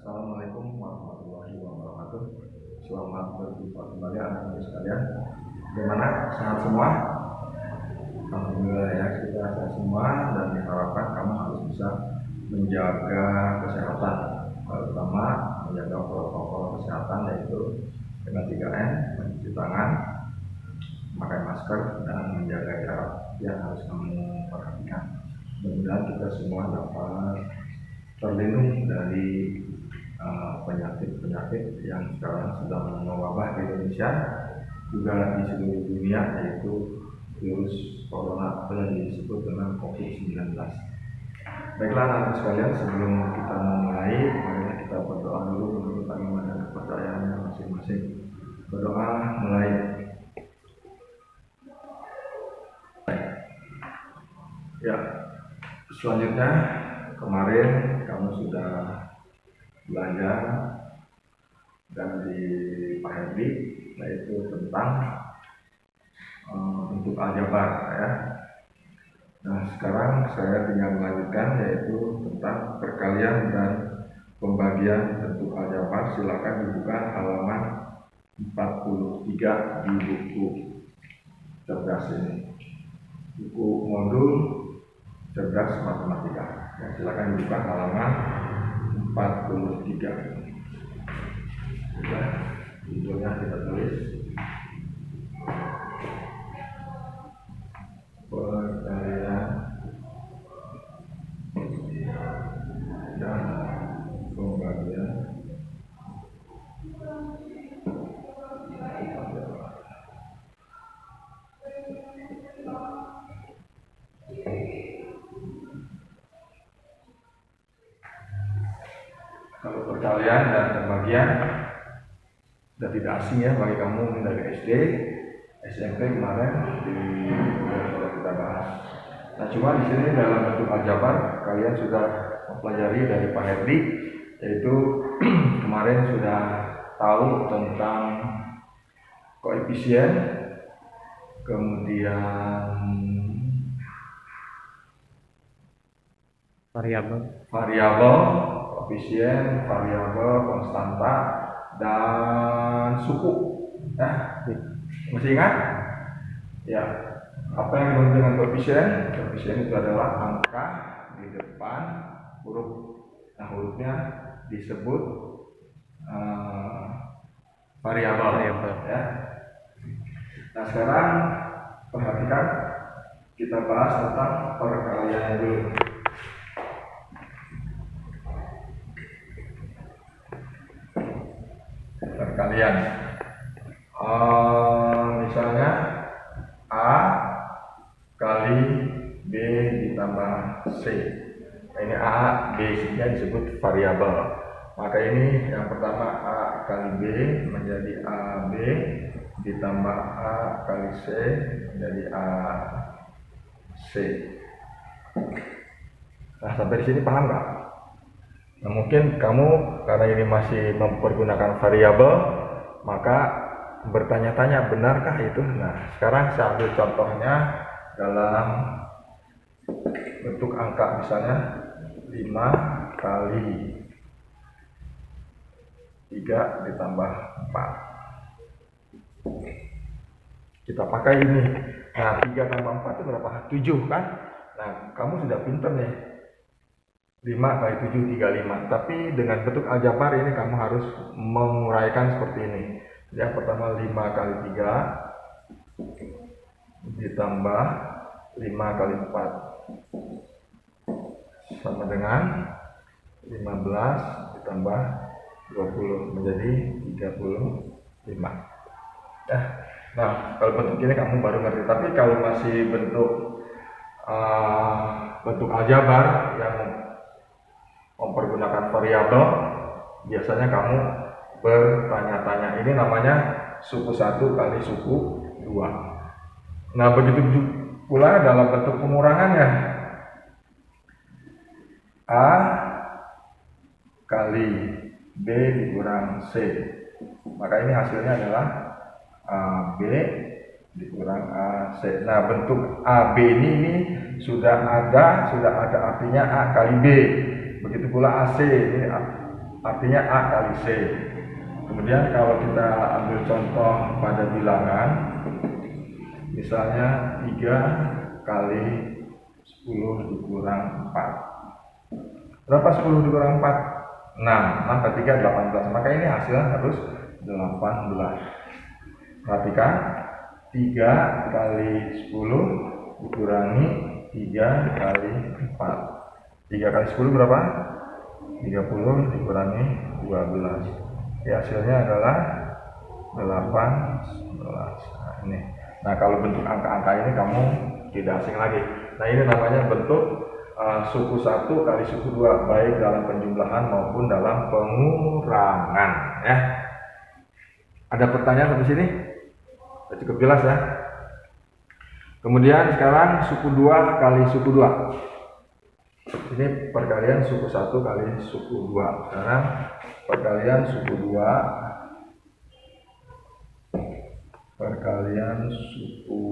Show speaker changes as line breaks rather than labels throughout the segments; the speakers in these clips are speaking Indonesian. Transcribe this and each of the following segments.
Assalamualaikum warahmatullahi wabarakatuh. Selamat berjumpa kembali anak-anak sekalian. Bagaimana? Sehat semua? Alhamdulillah ya, kita sehat semua dan diharapkan kamu harus bisa menjaga kesehatan, terutama menjaga protokol kesehatan yaitu dengan 3M, mencuci tangan, memakai masker dan menjaga jarak yang harus kamu perhatikan. Mudah-mudahan kita semua dapat terlindung dari penyakit-penyakit yang sekarang sedang mewabah di Indonesia, juga di seluruh dunia, yaitu virus corona atau yang disebut dengan COVID-19. Baiklah anak-anak sekalian, sebelum kita memulai, marilah kita berdoa dulu menurut agama dan kepercayaannya masing-masing. Berdoa mulai. Ya, selanjutnya kemarin kamu sudah belajar dan di Pak Herdi, yaitu tentang bentuk aljabar ya. Nah sekarang saya tinggal melanjutkan yaitu tentang perkalian dan pembagian bentuk aljabar. Silakan dibuka halaman 43 di buku cerdas ini, buku modul cerdas matematika ya, silakan dibuka halaman 43. Sudah, judulnya kita tulis perkalian dan pembagian. Kalau perkalian dan pembagian sudah tidak asing ya bagi kamu dari SD, SMP kemarin sudah kita bahas. Nah cuma di sini dalam bentuk aljabar kalian sudah mempelajari dari Pak Herdi, yaitu kemarin sudah tahu tentang koefisien, kemudian variabel, koefisien, variabel, konstanta, dan suku. Masih ingat? Ya. Apa yang dimaksud dengan koefisien? Koefisien itu adalah angka di depan huruf. Nah, hurufnya disebut variabel. Ya. Nah, sekarang perhatikan, kita bahas tentang perkalian dulu. Perkalian. Misalnya A kali B ditambah C. Ini A, B nya disebut variabel. Maka ini yang pertama A kali B menjadi AB ditambah A kali C menjadi AC. Nah sampai di sini paham nggak? Nah, mungkin kamu karena ini masih mempergunakan variabel, maka bertanya-tanya benarkah itu? Nah, sekarang saya ambil contohnya dalam bentuk angka, misalnya 5 kali 3 ditambah 4. Kita pakai ini. Nah, 3 tambah 4 itu berapa? 7 kan? Nah, kamu sudah pinter nih. 5 kali 7, 35. Tapi dengan bentuk aljabar ini kamu harus menguraikan seperti ini. Yang pertama 5 kali 3 ditambah 5 kali 4 sama dengan 15 ditambah 20 menjadi 35. Nah, kalau bentuk ini kamu baru ngerti. Tapi kalau masih bentuk aljabar yang mempergunakan variabel, biasanya kamu bertanya-tanya. Ini namanya suku 1 kali suku 2. Nah, begitu pula dalam bentuk pengurangannya. A kali B dikurang C. Maka ini hasilnya adalah AB dikurang AC. Nah, bentuk AB ini sudah ada artinya A kali B. Begitu pula AC ini artinya A kali C. Kemudian kalau kita ambil contoh pada bilangan, misalnya 3 kali 10 dikurang 4. Berapa 10 dikurang 4? 6. 6 kali 3, 18. Maka ini hasilnya harus 18. Perhatikan, 3 kali 10 dikurangi 3 kali 4. 3 kali 10 berapa? 30 dikurangi 12. Ya, hasilnya adalah 18. Nah, ini. Nah, kalau bentuk angka-angka ini kamu tidak asing lagi. Nah, ini namanya bentuk suku 1 kali suku 2, baik dalam penjumlahan maupun dalam pengurangan, ya. Ada pertanyaan sampai sini? Cukup jelas ya. Kemudian sekarang suku 2 kali suku 2. Ini perkalian suku 1 kali suku 2. Sekarang perkalian suku 2 perkalian suku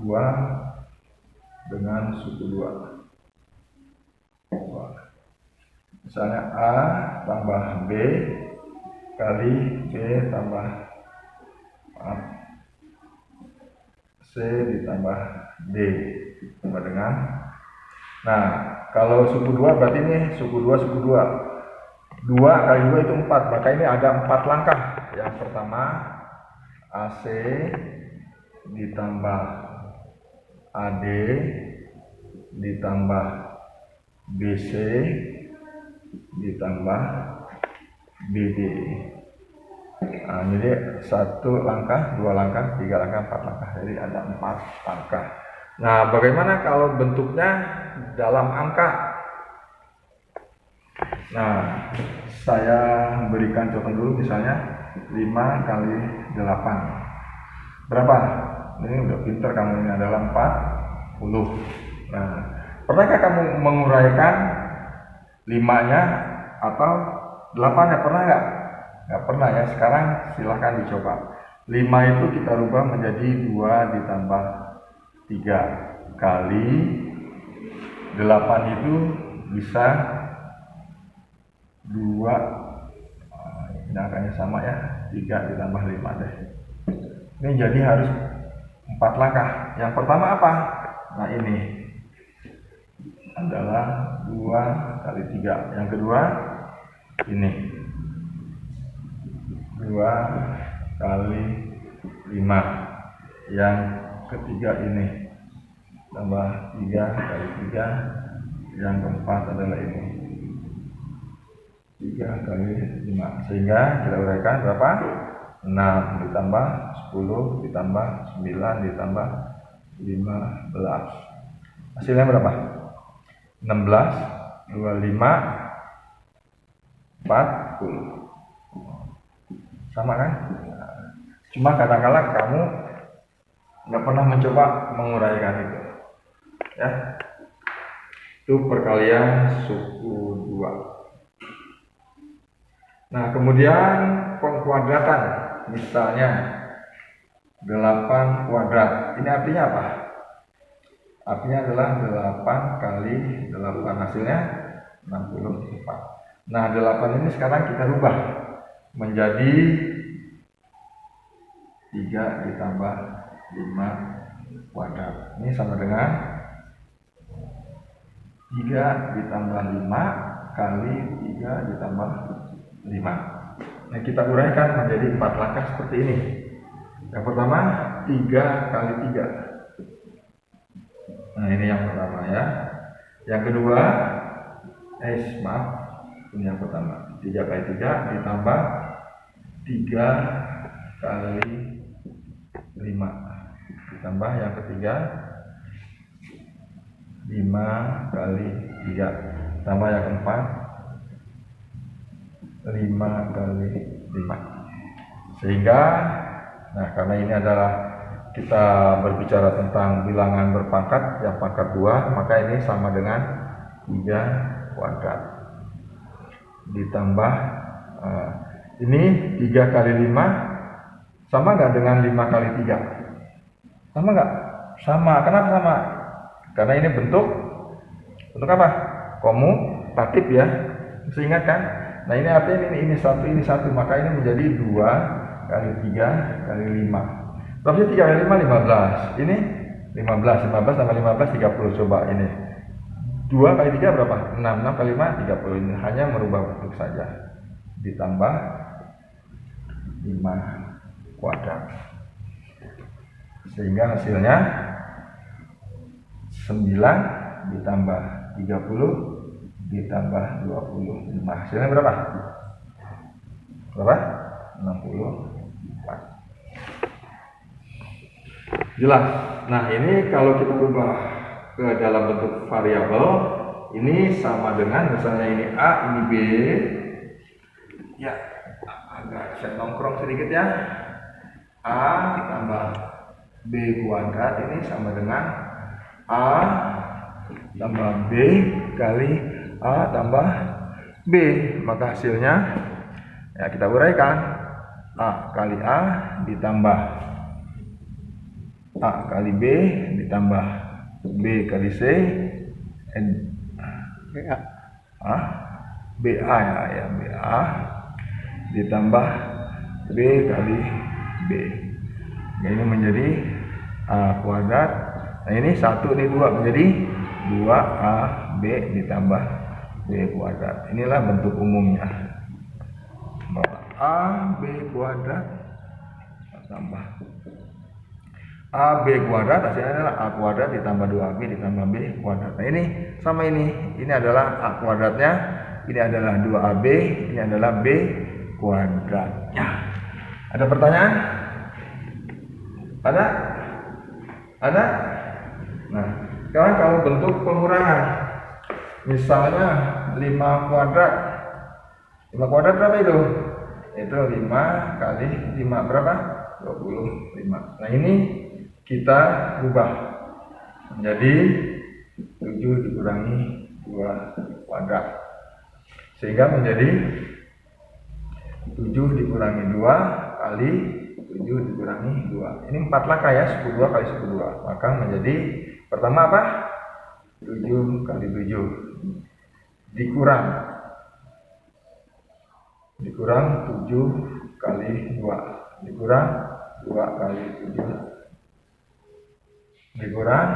2 dengan suku 2. Misalnya A tambah B kali B tambah C ditambah D sama dengan. Nah, kalau suku 2 berarti ini suku 2 suku 2. 2 kali 2 itu 4, maka ini ada 4 langkah. Yang pertama AC ditambah AD ditambah BC ditambah BD. Nah, jadi 1 langkah, 2 langkah, 3 langkah, 4 langkah. Jadi ada 4 langkah. Nah, bagaimana kalau bentuknya dalam angka? Nah, saya berikan contoh dulu, misalnya 5 kali 8. Berapa? Ini udah pintar kamu, ini adalah 40. Nah, pernahkah kamu menguraikan 5-nya atau 8-nya? Pernah nggak? Nggak pernah ya. Sekarang silahkan dicoba. 5 itu kita rubah menjadi 2 ditambah 3 kali 8 itu bisa 2. Ini angkanya sama ya, 3 ditambah 5 deh. Ini jadi harus 4 langkah. Yang pertama apa? Nah, ini adalah 2 kali 3. Yang kedua ini 2 kali 5. Yang ketiga ini tambah 3 kali 3. Yang keempat adalah ini 3 kali 5. Sehingga kita uraikan berapa? 6 ditambah 10 ditambah 9 ditambah 15. Hasilnya berapa? 16, 25, 40. Sama kan? Cuma kadang-kadang kamu nggak pernah mencoba menguraikan itu, ya. Itu perkalian suku 2. Nah, kemudian pengkuadratan, misalnya 8 kuadrat. Ini artinya apa? Artinya adalah 8 kali 8, hasilnya 64. Nah, 8 ini sekarang kita rubah menjadi 3 ditambah 5 kuadrat. Ini sama dengan 3 ditambah 5 kali 3 ditambah 5. Nah, kita uraikan menjadi 4 langkah seperti ini. Yang pertama 3 kali 3. Nah, ini yang pertama ya. Yang kedua ini yang pertama 3 kali 3 ditambah 3 kali 5 ditambah yang ketiga 5 kali 3 tambah yang keempat 5 kali 5. Sehingga karena ini adalah kita berbicara tentang bilangan berpangkat yang pangkat 2, maka ini sama dengan 3 kuadrat ditambah ini 3 kali 5 sama nggak dengan 5 kali 3? Sama nggak? Sama. Kenapa sama? Karena ini bentuk apa? Komutatif ya. Masih ingat kan? Nah ini artinya ini satu, maka ini menjadi 2 kali 3 kali 5. Berapa sih 3 kali 5? 15. Ini 15 tambah 15 30. Coba ini 2 kali 3 berapa? 6 kali 5 30. Ini hanya merubah bentuk saja, ditambah 5 kuadrat, sehingga hasilnya 9 ditambah 30 ditambah 25. Hasilnya berapa? 64. Jelas. Nah ini kalau kita ubah ke dalam bentuk variabel, ini sama dengan misalnya ini A, ini B. Ya, agak saya nongkrong sedikit ya. A ditambah B kuadrat ini sama dengan A tambah B kali A tambah B. Maka hasilnya ya kita uraikan, A kali A ditambah A kali B ditambah B kali C BA ya BA ditambah B kali B. Nah, ini menjadi A kuadrat. Nah ini 1 ini 2 menjadi 2AB ditambah B kuadrat. Inilah bentuk umumnya, bahwa AB kuadrat tambah AB kuadrat hasilnya adalah A kuadrat ditambah 2AB ditambah B kuadrat. Nah ini sama ini adalah A kuadratnya, ini adalah 2AB, ini adalah B kuadratnya. Ada pertanyaan? Ada? Nah sekarang kalau bentuk pengurangan, misalnya 5 kuadrat berapa itu? Itu 5 kali 5 berapa? 25. Nah ini kita ubah menjadi 7 dikurangi 2 kuadrat, sehingga menjadi 7 dikurangi 2 kali 7 dikurangi 2. Ini 4 langkah ya, suku 2 kali suku 2. Maka menjadi pertama apa? 7 kali 7 dikurang 7 kali 2 dikurang 2 kali 7 dikurang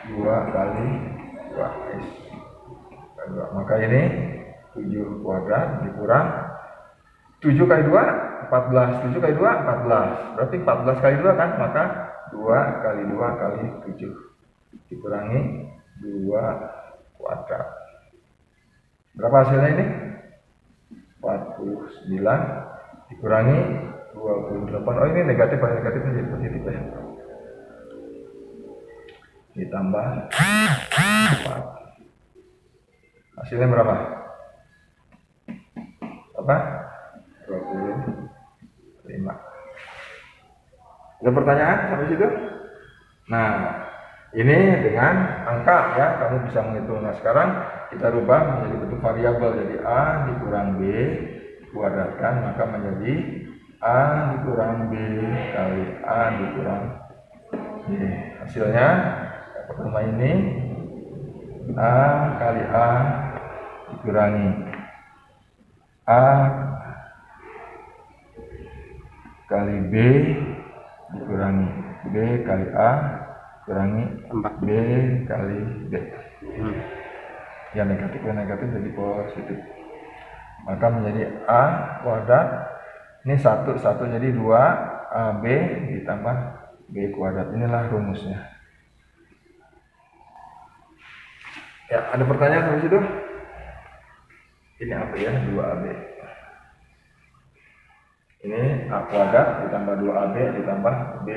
2 kali 2. Maka ini 7 kuadrat dikurang 7 kali 2 14. 7 kali 2 14. Berarti 14 kali 2 kan? Maka 2 kali 2 kali 7 dikurangi 2 kuadrat. Berapa hasilnya ini? 49 dikurangi 28. Oh ini negatif menjadi positif ya. Ditambah 4. Hasilnya berapa? 25. Ada pertanyaan sampai situ? Nah, ini dengan angka ya, kamu bisa menghitung. Nah, sekarang kita rubah menjadi bentuk variabel. Jadi A dikurang B kuadratkan, maka menjadi A dikurang B kali A dikurang B. Hasilnya yang pertama ini A kali A dikurangi A kali B dikurangi B kali A kurangi B kali B. Yang negatif jadi positif, maka menjadi A kuadrat ini 1 jadi 2 AB ditambah B kuadrat. Inilah rumusnya ya. Ada pertanyaan sampai situ? Ini apa ya? 2AB ini A kuadrat ditambah 2AB ditambah B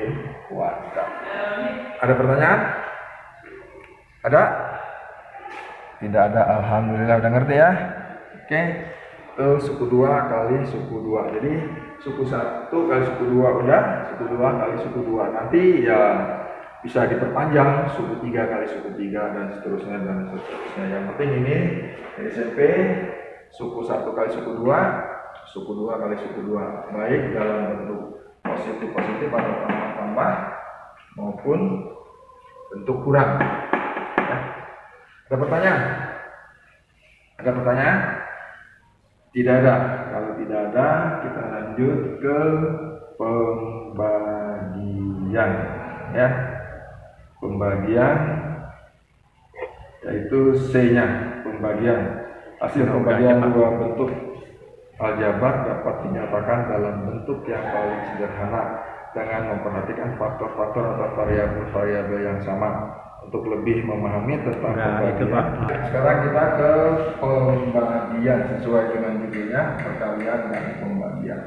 kuadrat. Ada pertanyaan? Ada? Tidak ada. Alhamdulillah udah ngerti ya. Oke, itu suku 2 kali suku 2. Jadi suku 1 kali suku 2 udah, suku 2 kali suku 2. Nanti ya bisa diperpanjang suku 3 kali suku 3 dan seterusnya. Yang penting ini SMP suku 1 kali suku 2, suku 2 kali suku 2, baik dalam bentuk positif atau tambah maupun bentuk kurang. Ya. Ada pertanyaan? Ada pertanyaan? Tidak ada. Kalau tidak ada, kita lanjut ke pembagian. Ya, pembagian yaitu C-nya, pembagian. Hasil pembagian dua bentuk aljabar dapat dinyatakan dalam bentuk yang paling sederhana dengan memperhatikan faktor-faktor atau variabel-variabel yang sama. Untuk lebih memahami tentang pembagian, sekarang kita ke pembagian sesuai dengan judulnya, perkalian dan pembagian.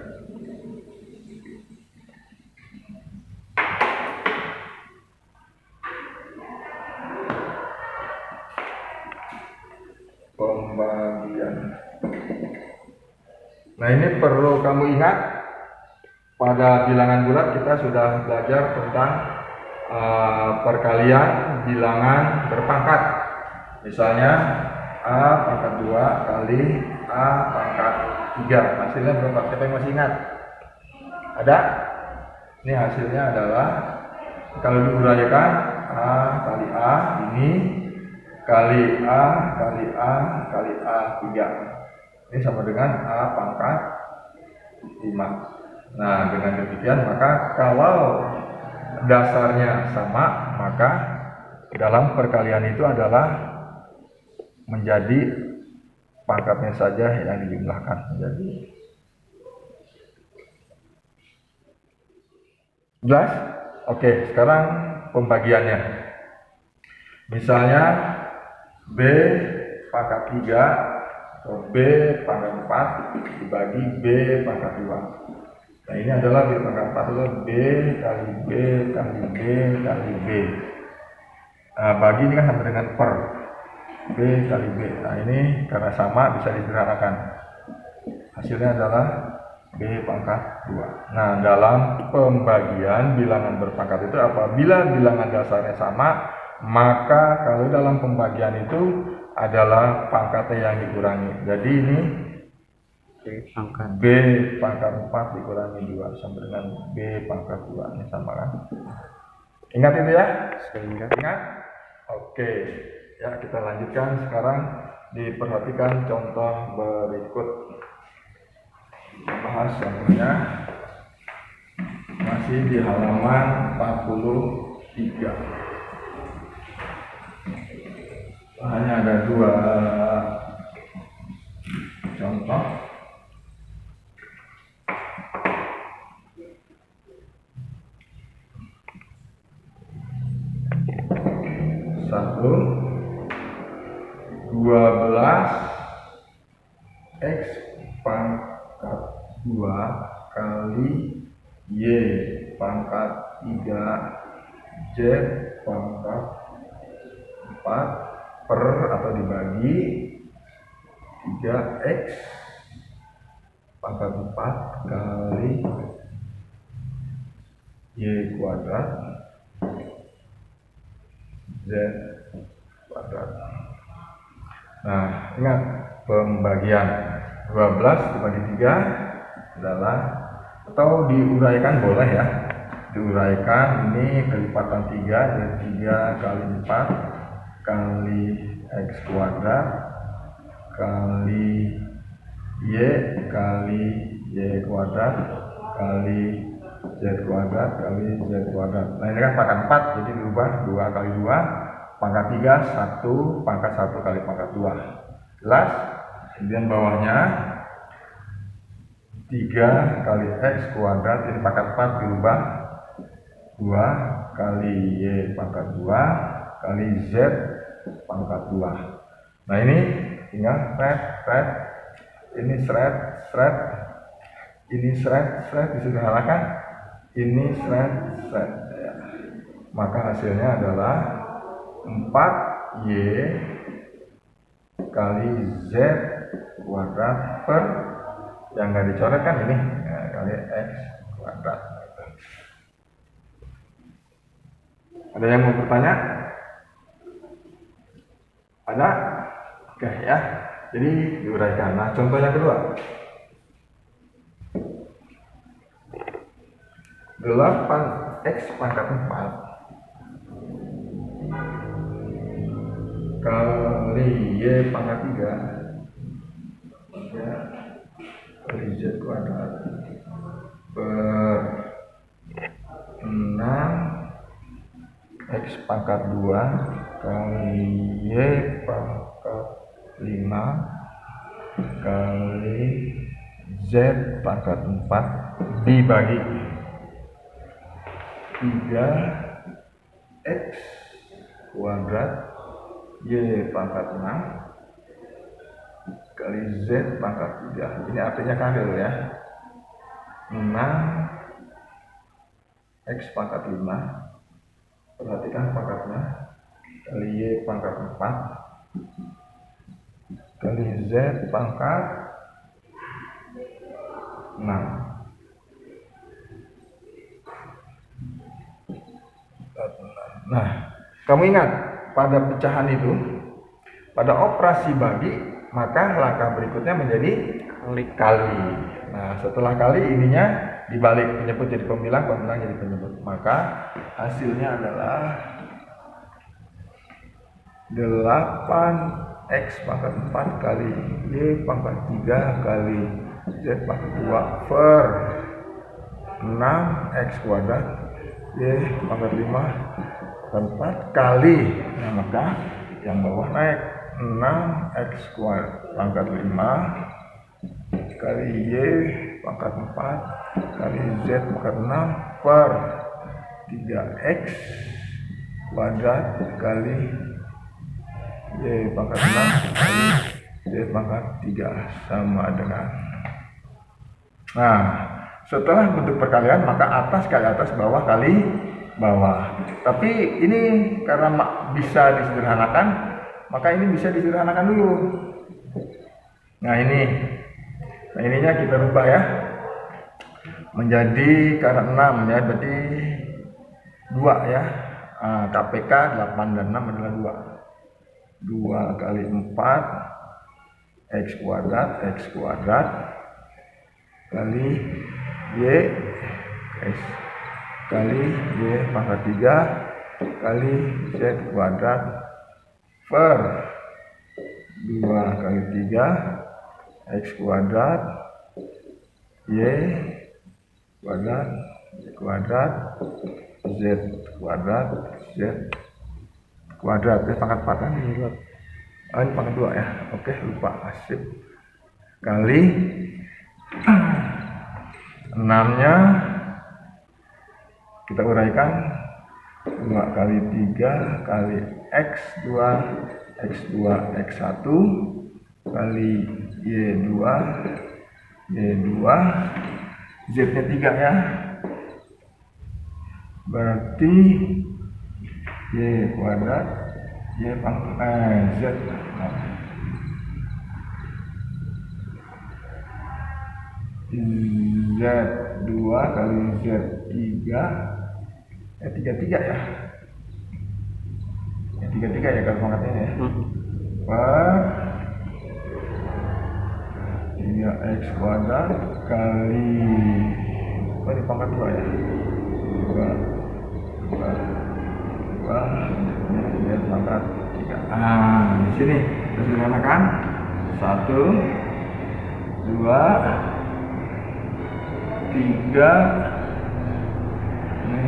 Pembagian. Nah, ini perlu kamu ingat, pada bilangan bulat kita sudah belajar tentang perkalian bilangan berpangkat. Misalnya A pangkat 2 kali A pangkat 3. Hasilnya berapa? Siapa yang masih ingat? Ada? Ini hasilnya adalah, kalau diuraikan, A kali A ini kali A kali A kali A3. Ini sama dengan A pangkat 5. Nah, dengan demikian maka kalau dasarnya sama, maka dalam perkalian itu adalah menjadi pangkatnya saja yang dijumlahkan menjadi. Jelas? Oke, sekarang pembagiannya. Misalnya B pangkat 3 atau B pangkat 4 dibagi B pangkat 2. Nah, ini adalah B pangkat 4 adalah B kali B kali B kali B. Nah, bagi ini kan sama dengan per B kali B. Nah, ini karena sama bisa disederhanakan. Hasilnya adalah B pangkat 2. Nah, dalam pembagian bilangan berpangkat itu apabila bilangan dasarnya sama, maka kalau dalam pembagian itu adalah pangkatnya yang dikurangi. Jadi ini B pangkat 4 dikurangi 2 sama dengan B pangkat 2. Ini sama kan? Ingat itu ya? Ingat? Oke. Ya, kita lanjutkan sekarang. Diperhatikan contoh berikut. Bahas contohnya masih di halaman 43. Hanya ada 2 contoh. Satu, 12 X pangkat 2 kali Y pangkat 3 Z pangkat 4 per atau dibagi 3X pangkat 4 kali Y kuadrat Z kuadrat. Nah, ingat pembagian 12 dibagi 3 adalah, atau diuraikan boleh ya, diuraikan ini kelipatan 3 jadi 3 kali 4 kali X kuadrat kali Y kali Y kuadrat kali Z kuadrat kali Z kuadrat. Nah, ini kan pangkat 4 jadi diubah 2 kali 2 pangkat 3 1 pangkat 1 kali pangkat 2. Jelas? Kemudian bawahnya 3 kali X kuadrat, ini pangkat 4 diubah 2 kali Y pangkat 2 kali Z pangkat 2. Nah, ini tinggal thread ini thread ini thread disederhanakan, ini thread ya. Maka hasilnya adalah 4Y kali Z kuadrat per yang nggak dicoret kan ini ya, kali X kuadrat. Ada yang mau bertanya? Ada? Oke ya. Jadi diuraikan. Nah, contoh yang kedua. 8X pangkat 4 kali Y pangkat 3 kali Z kuadrat per 6 X pangkat 2 kali Y pangkat 5 kali Z pangkat 4 dibagi 3 X kuadrat Y pangkat 6 kali Z pangkat 3. Ini artinya kali ya. 6 X pangkat 5, perhatikan pangkatnya, kali Y pangkat 4 kali Z pangkat 6. Nah, kamu ingat pada pecahan itu, pada operasi bagi, maka langkah berikutnya menjadi kali. Nah, setelah kali ininya dibalik, penyebut jadi pembilang, pembilang jadi penyebut. Maka hasilnya adalah 8X pangkat 4 kali Y pangkat 3 kali Z pangkat 2 per 6X kuadrat Y pangkat 5 pangkat 4 kali. Nah, maka yang bawah naik 6X kuadrat pangkat 5 kali Y pangkat 4 kali Z pangkat 6 per 3X kuadrat kali Y pangkat 6 kali Z pangkat 3 sama dengan. Nah, setelah bentuk perkalian maka atas kali atas, bawah kali bawah. Tapi ini karena bisa disederhanakan, maka ini bisa disederhanakan dulu. Nah, ininya kita rubah ya. Menjadi karena 6 ya, berarti 2 ya. KPK 8 dan 6 adalah 2 kali 4 X kuadrat kali Y X kali Y pangkat 3 kali Z kuadrat per 2 kali 3 X kuadrat Y kuadrat Z kuadrat pangkat 4 kan ini buat. Ini pangkat 2 ya. Oke, lupa, asip. Kali 6-nya kita uraikan 2 kali 3 kali X2 X1 kali Y2 Z-nya 3 ya. Berarti Y kuadrat Y pangkat Z Z2 kali Z3 33 ya. 33 ya kalau pangkatnya ya. Per 3X kuadrat kali di pangkat 2 ya. 2 Z pangkat 3. Di sini kita sederhanakan 1 2 3 ini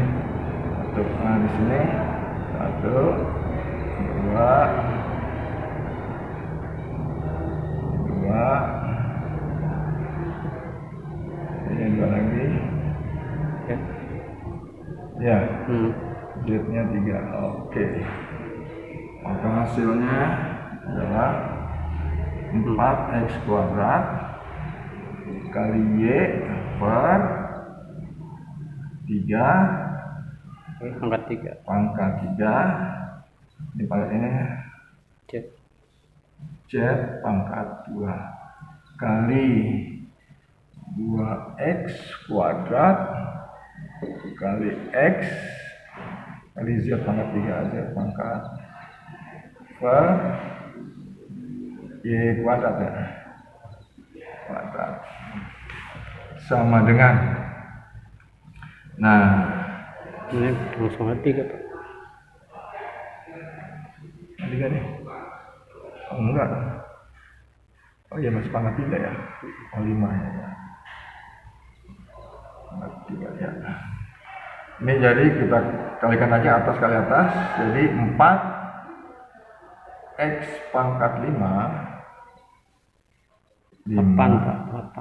satu. Di sini 1 2 ini 2 lagi ya. Z-nya 3. Oke. Maka hasilnya adalah 4X kuadrat kali Y per 3 pangkat 3 di pangkat ini Z pangkat 2 kali 2X kuadrat kali X kali Z pangkat 3 Z pangkat per Y kuadrat ya. Kuadrat sama dengan, nah
ini langsung 3 Pak.
3 nih enggak. Oh iya, masih pangkat 3 ya. Oh 5 ya. Pangkat 3 ya. Ini jadi kita kalikan aja atas kali atas. Jadi 4 X pangkat 5
8 Pak, 8.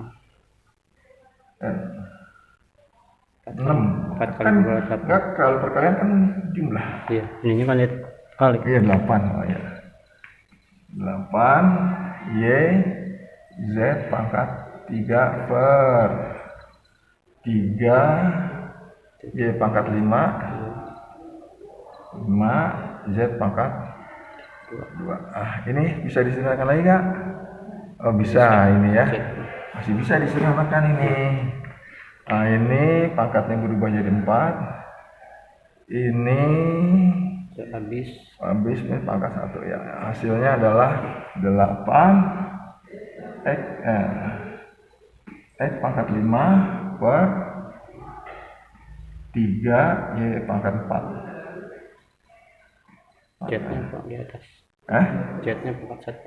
6
4 kali
kan
2 8.
enggak, kalau perkalian kan jumlah.
Iya, ininya kan lihat kali.
Iya 8. Oh ya. 8 Y Z pangkat 3 per 3 Y pangkat 5 Z pangkat 2. Ini bisa disederhanakan lagi nggak? Oh bisa ini ya. Masih bisa disederhanakan ini. Ini pangkatnya berubah jadi 4. Ini habis ini pangkat 1 ya. Hasilnya adalah 8 X pangkat 5 per 3 Y pangkat 4.
Z-nya Pak di atas. Z-nya pangkat 1.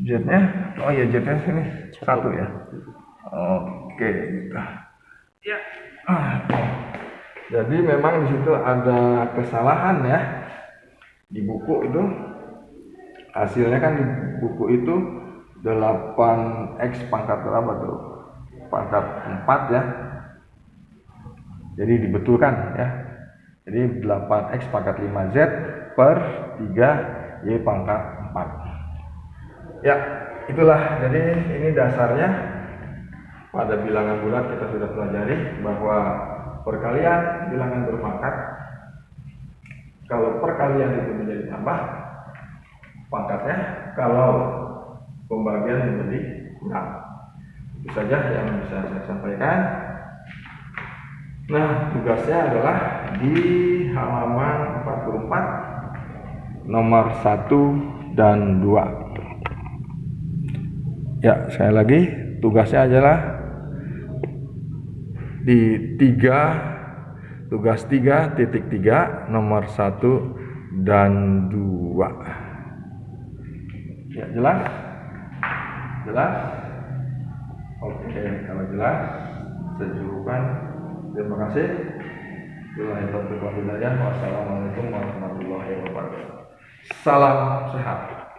Z-nya? Oh iya, Z-nya sini 1 ya. Oke, gitu. Ya. Jadi memang di situ ada kesalahan ya. Di buku itu hasilnya kan di buku itu 8X pangkat berapa tuh? Pangkat 4 ya. Jadi dibetulkan ya. Jadi 8X pangkat 5Z per 3 Y pangkat 4. Ya, itulah. Jadi ini dasarnya pada bilangan bulat kita sudah pelajari bahwa perkalian bilangan berpangkat, kalau perkalian itu menjadi tambah pangkatnya, kalau pembagian menjadi kurang. Itu saja yang bisa saya sampaikan. Nah, tugasnya adalah di halaman 44 nomor 1 dan 2. Ya, sekali lagi tugasnya adalah di tugas 3.3 nomor 1 dan 2. Ya, jelas? Jelas? Oke, kalau jelas sejurukan. Terima kasih. Wassalamualaikum warahmatullahi wabarakatuh. Salam sehat.